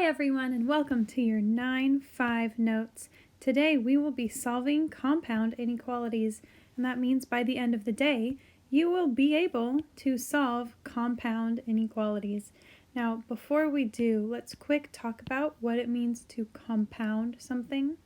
everyone, and welcome to your U9L5 notes. Today we will be solving compound inequalities, and that means by the end of the day you will be able to solve compound inequalities. Now before we do, let's quick talk about what it means to compound something.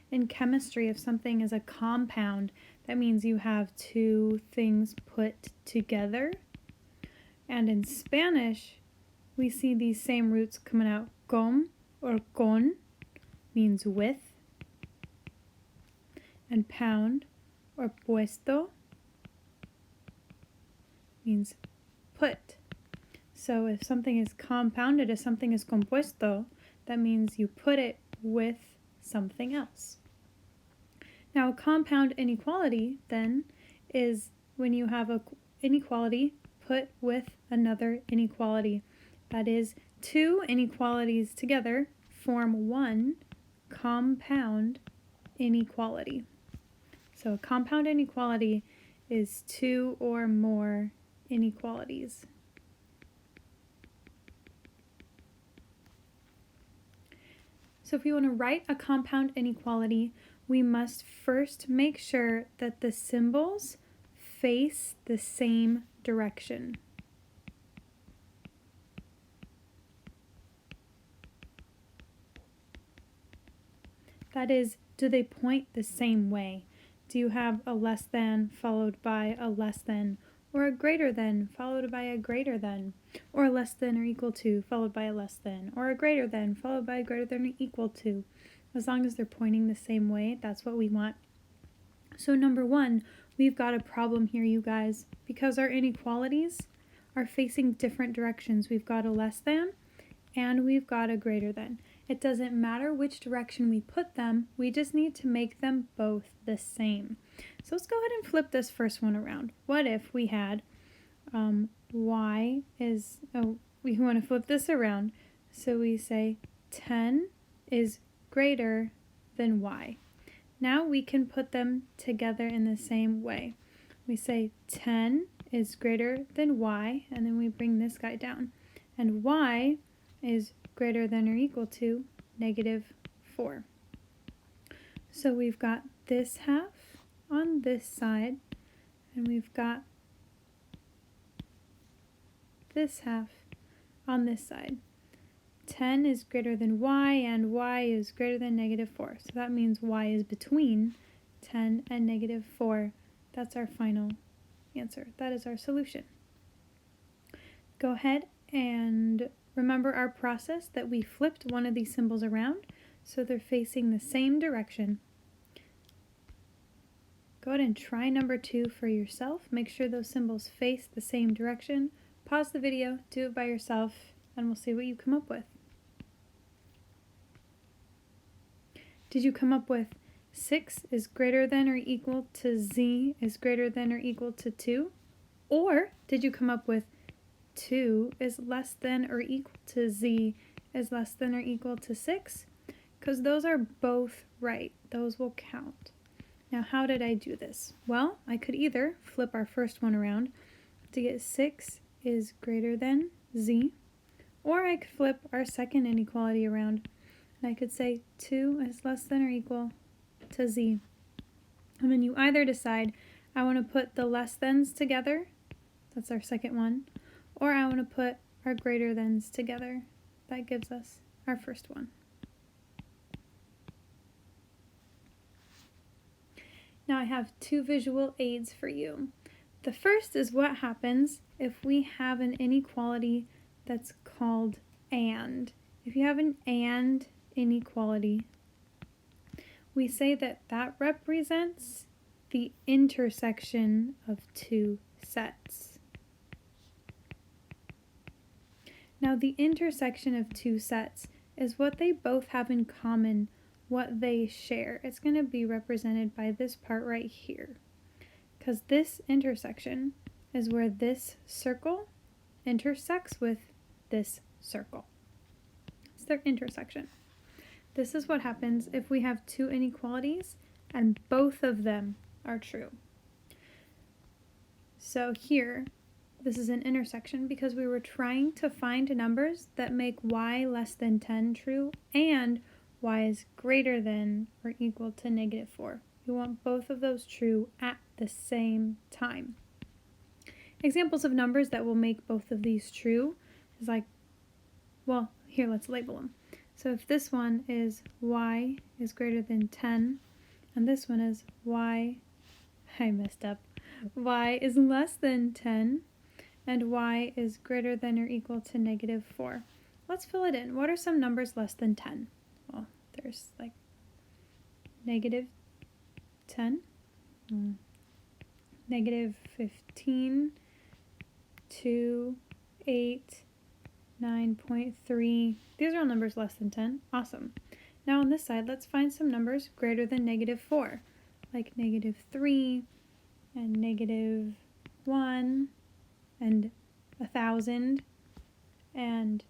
In chemistry, if something is a compound, that means you have two things put together. And in Spanish, we see these same roots coming out. Com or con means with, and pound or puesto means put. So if something is compounded, if something is compuesto, that means you put it with something else. Now, a compound inequality then is when you have an inequality put with another inequality. That is, two inequalities together form one compound inequality. So a compound inequality is two or more inequalities. So if we want to write a compound inequality, we must first make sure that the symbols face the same direction. That is, do they point the same way? Do you have a less than followed by a less than, or a greater than followed by a greater than, or a less than or equal to followed by a less than, or a greater than followed by a greater than or equal to? As long as they're pointing the same way, that's what we want. So number one, we've got a problem here, you guys, because our inequalities are facing different directions. We've got a less than and we've got a greater than. It doesn't matter which direction we put them, we just need to make them both the same. So let's go ahead and flip this first one around. What if we had we want to flip this around. So we say 10 is greater than y. Now we can put them together in the same way. We say 10 is greater than y, and then we bring this guy down. And y is greater than or equal to -4. So we've got this half on this side, and we've got this half on this side. 10 is greater than y, and y is greater than -4. So that means y is between 10 and -4. That's our final answer. That is our solution. Go ahead and remember our process that we flipped one of these symbols around so they're facing the same direction. Go ahead and try number 2 for yourself. Make sure those symbols face the same direction. Pause the video, do it by yourself, and we'll see what you come up with. Did you come up with 6 is greater than or equal to z is greater than or equal to 2? Or did you come up with 2 is less than or equal to z is less than or equal to 6? Because those are both right. Those will count. Now, how did I do this? Well, I could either flip our first one around to get 6 is greater than z, or I could flip our second inequality around and I could say 2 is less than or equal to z. And then you either decide, I want to put the less thans together, that's our second one, or I want to put our greater thans together. That gives us our first one. Now I have two visual aids for you. The first is what happens if we have an inequality that's called and. If you have an and inequality, we say that that represents the intersection of two sets. Now the intersection of two sets is what they both have in common, what they share. It's going to be represented by this part right here, because this intersection is where this circle intersects with this circle. It's their intersection. This is what happens if we have two inequalities and both of them are true. So here this is an intersection because we were trying to find numbers that make y less than 10 true and y is greater than or equal to -4. We want both of those true at the same time. Examples of numbers that will make both of these true is like, well, here, let's label them. So if this one is y is greater than 10, and this one is y, I messed up, y is less than 10, and y is greater than or equal to -4. Let's fill it in. What are some numbers less than 10? Well, there's like -10, -15, 2, 8, 9.3. These are all numbers less than 10. Awesome. Now on this side, let's find some numbers greater than -4, like -3 and -1 and 1,000 and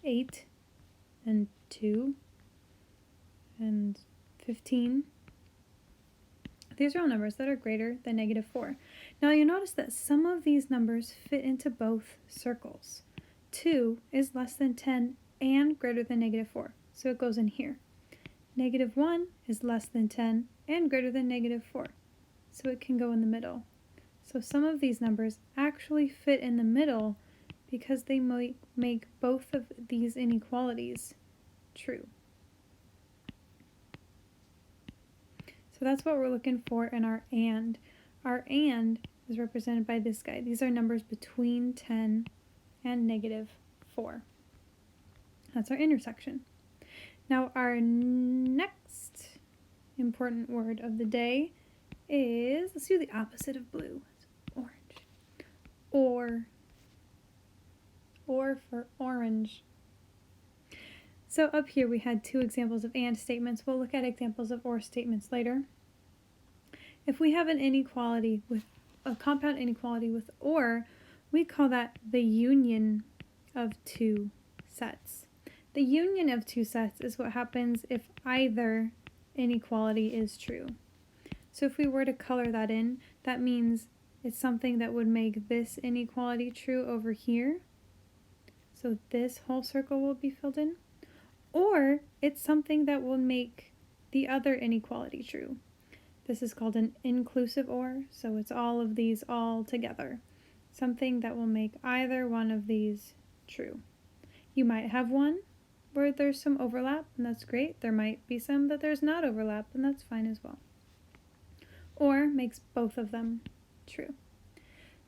8 and 2 and 15. These are all numbers that are greater than -4. Now you notice that some of these numbers fit into both circles. 2 is less than 10 and greater than -4, so it goes in here. -1 is less than 10 and greater than -4, so it can go in the middle. So some of these numbers actually fit in the middle because they might make both of these inequalities true. So that's what we're looking for in our and. Our and is represented by this guy. These are numbers between 10 and -4. That's our intersection. Now our next important word of the day is, let's do the opposite of blue. It's orange. Or for orange. So up here we had two examples of and statements. We'll look at examples of or statements later. If we have an inequality with a compound inequality with or, we call that the union of two sets. The union of two sets is what happens if either inequality is true. So if we were to color that in, that means it's something that would make this inequality true over here. So this whole circle will be filled in. Or it's something that will make the other inequality true. This is called an inclusive or, so it's all of these all together. Something that will make either one of these true. You might have one where there's some overlap, and that's great. There might be some that there's not overlap, and that's fine as well. Or makes both of them true.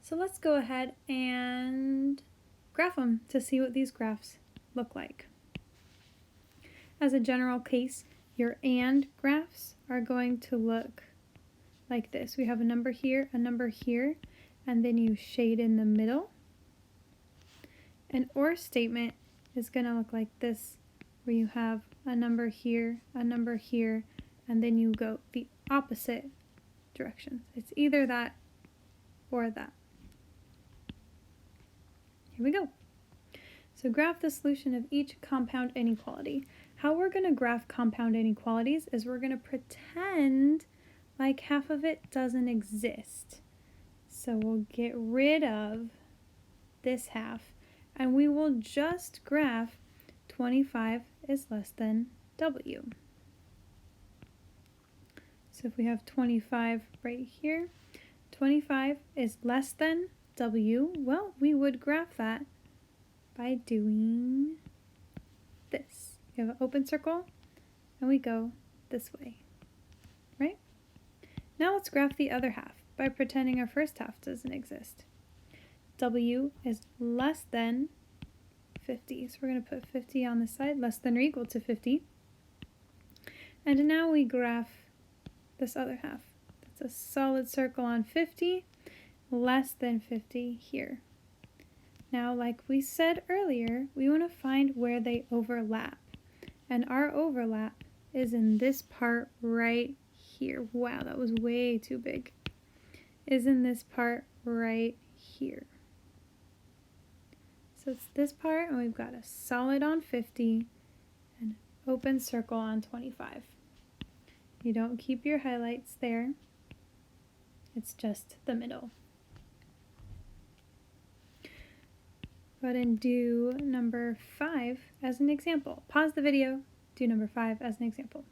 So let's go ahead and graph them to see what these graphs look like. As a general case, your and graphs are going to look like this. We have a number here, and then you shade in the middle. An or statement is going to look like this, where you have a number here, and then you go the opposite directions. It's either that or that. Here we go. So graph the solution of each compound inequality. How we're going to graph compound inequalities is we're going to pretend like half of it doesn't exist. So we'll get rid of this half, and we will just graph 25 is less than W. So if we have 25 right here, 25 is less than W, well, we would graph that by doing this. We have an open circle, and we go this way, right? Now let's graph the other half by pretending our first half doesn't exist. W is less than 50, so we're going to put 50 on this side, less than or equal to 50. And now we graph this other half. That's a solid circle on 50, less than 50 here. Now, like we said earlier, we want to find where they overlap. And our overlap is in this part right here. Wow, that was way too big. Is in this part right here. So it's this part, and we've got a solid on 50 and open circle on 25. You don't keep your highlights there. It's just the middle. Go ahead and do number 5 as an example. Pause the video, do number 5 as an example.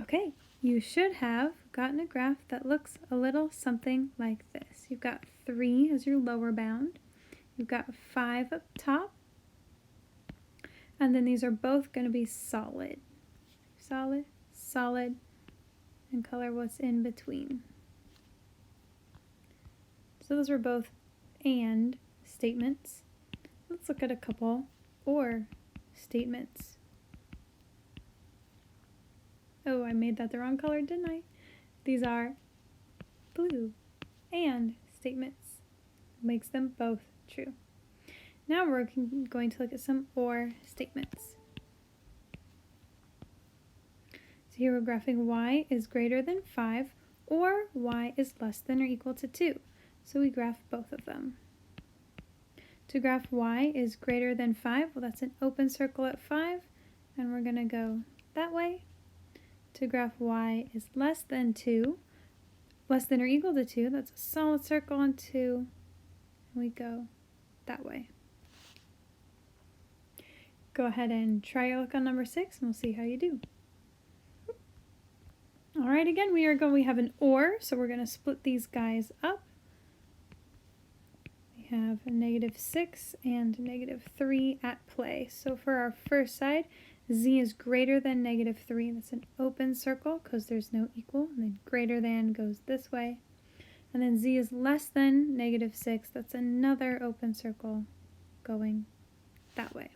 Okay, you should have gotten a graph that looks a little something like this. You've got 3 as your lower bound. You've got 5 up top. And then these are both going to be solid. Solid, solid, and color what's in between. So those were both and statements. Let's look at a couple or statements. Oh, I made that the wrong color, didn't I? These are blue and statements. Makes them both true. Now we're going to look at some or statements. So here we're graphing y is greater than 5 or y is less than or equal to 2. So we graph both of them. To graph y is greater than 5, well, that's an open circle at 5, and we're going to go that way. To graph y is less than 2, less than or equal to 2, that's a solid circle on 2, and we go that way. Go ahead and try your luck on number 6, and we'll see how you do. All right, again, we have an or, so we're going to split these guys up. We have a -6 and -3 at play. So for our first side, z is greater than -3. That's an open circle because there's no equal. And then greater than goes this way. And then z is less than -6. That's another open circle going that way.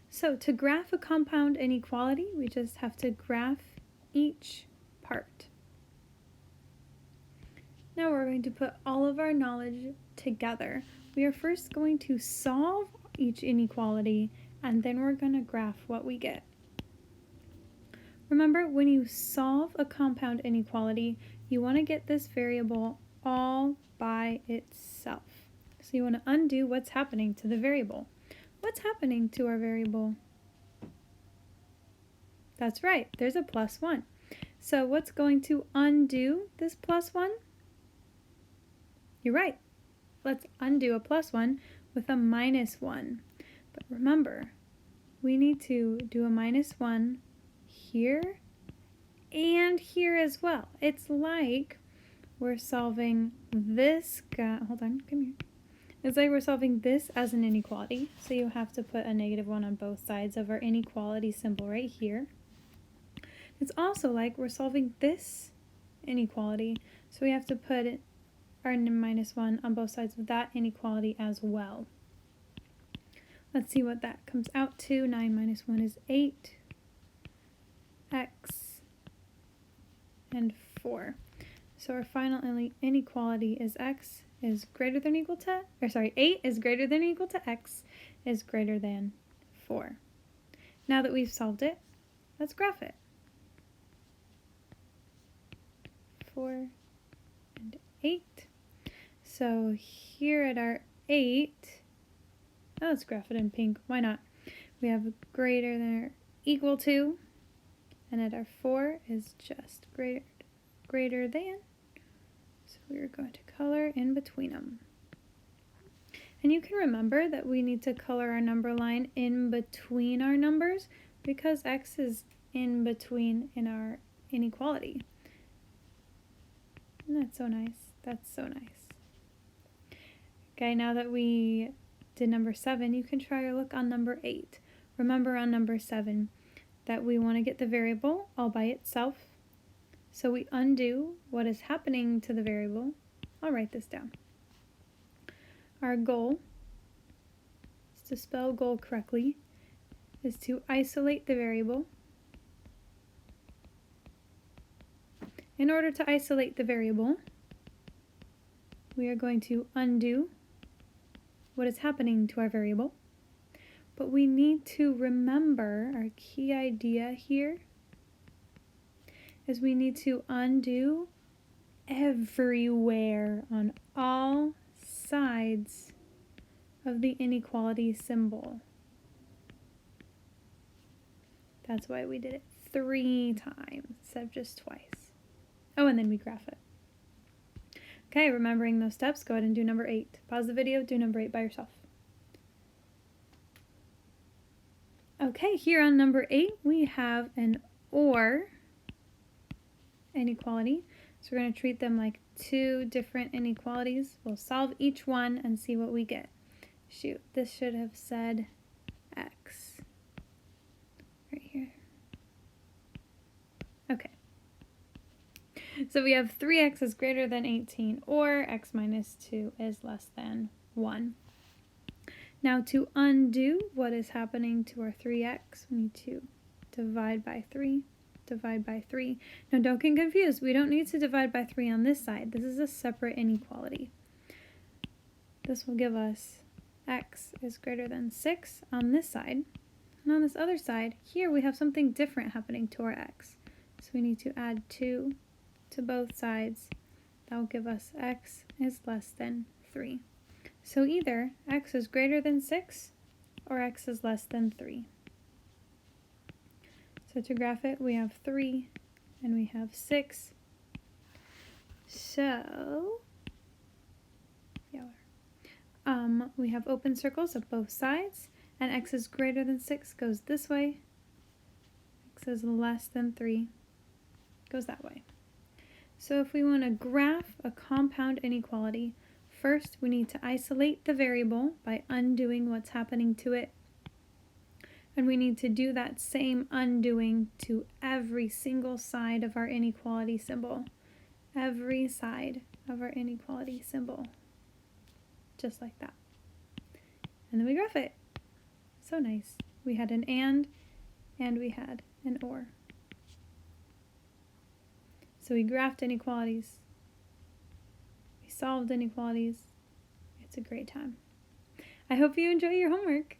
So to graph a compound inequality, we just have to graph each part. Now we're going to put all of our knowledge together. We are first going to solve each inequality, and then we're going to graph what we get. Remember, when you solve a compound inequality, you want to get this variable all by itself. So you want to undo what's happening to the variable. What's happening to our variable? That's right, there's a +1. So what's going to undo this +1? You're right. Let's undo a +1 with a -1. But remember, we need to do a -1 here and here as well. It's like we're solving this guy. Hold on, come here. It's like we're solving this as an inequality. So you have to put a -1 on both sides of our inequality symbol right here. It's also like we're solving this inequality. So we have to put our -1 on both sides of that inequality as well. Let's see what that comes out to. 9 minus 1 is 8. X and 4. So our final inequality is x is greater than or equal to, 8 is greater than or equal to x is greater than 4. Now that we've solved it, let's graph it. 4 and 8. So here at our 8, let's graph it in pink, why not? We have greater than or equal to, and at our 4 is just greater than. So we're going to color in between them. And you can remember that we need to color our number line in between our numbers because x is in between in our inequality. And that's so nice. That's so nice. Okay, now that we did number 7, you can try your luck on number 8. Remember on number 7 that we want to get the variable all by itself. So we undo what is happening to the variable. I'll write this down. Our goal, is to spell goal correctly, is to isolate the variable. In order to isolate the variable, we are going to undo what is happening to our variable. But we need to remember our key idea here is we need to undo everywhere on all sides of the inequality symbol. That's why we did it 3 times instead of just twice. Oh, and then we graph it. Okay, remembering those steps, go ahead and do number 8. Pause the video, do number 8 by yourself. Okay, here on number 8, we have an OR inequality. So we're going to treat them like two different inequalities. We'll solve each one and see what we get. Shoot, this should have said x right here. Okay. So we have 3x is greater than 18, or x minus 2 is less than 1. Now to undo what is happening to our 3x, we need to divide by 3, divide by 3. Now don't get confused, we don't need to divide by 3 on this side. This is a separate inequality. This will give us x is greater than 6 on this side. And on this other side, here we have something different happening to our x. So we need to add 2 to both sides. That will give us x is less than 3. So either x is greater than 6 or x is less than 3. So to graph it, we have 3 and we have 6. So we have open circles at both sides, and x is greater than 6 goes this way. X is less than 3 goes that way. So if we want to graph a compound inequality, first we need to isolate the variable by undoing what's happening to it. And we need to do that same undoing to every single side of our inequality symbol. Every side of our inequality symbol. Just like that. And then we graph it. So nice. We had an and we had an or. So we graphed inequalities. We solved inequalities. It's a great time. I hope you enjoy your homework.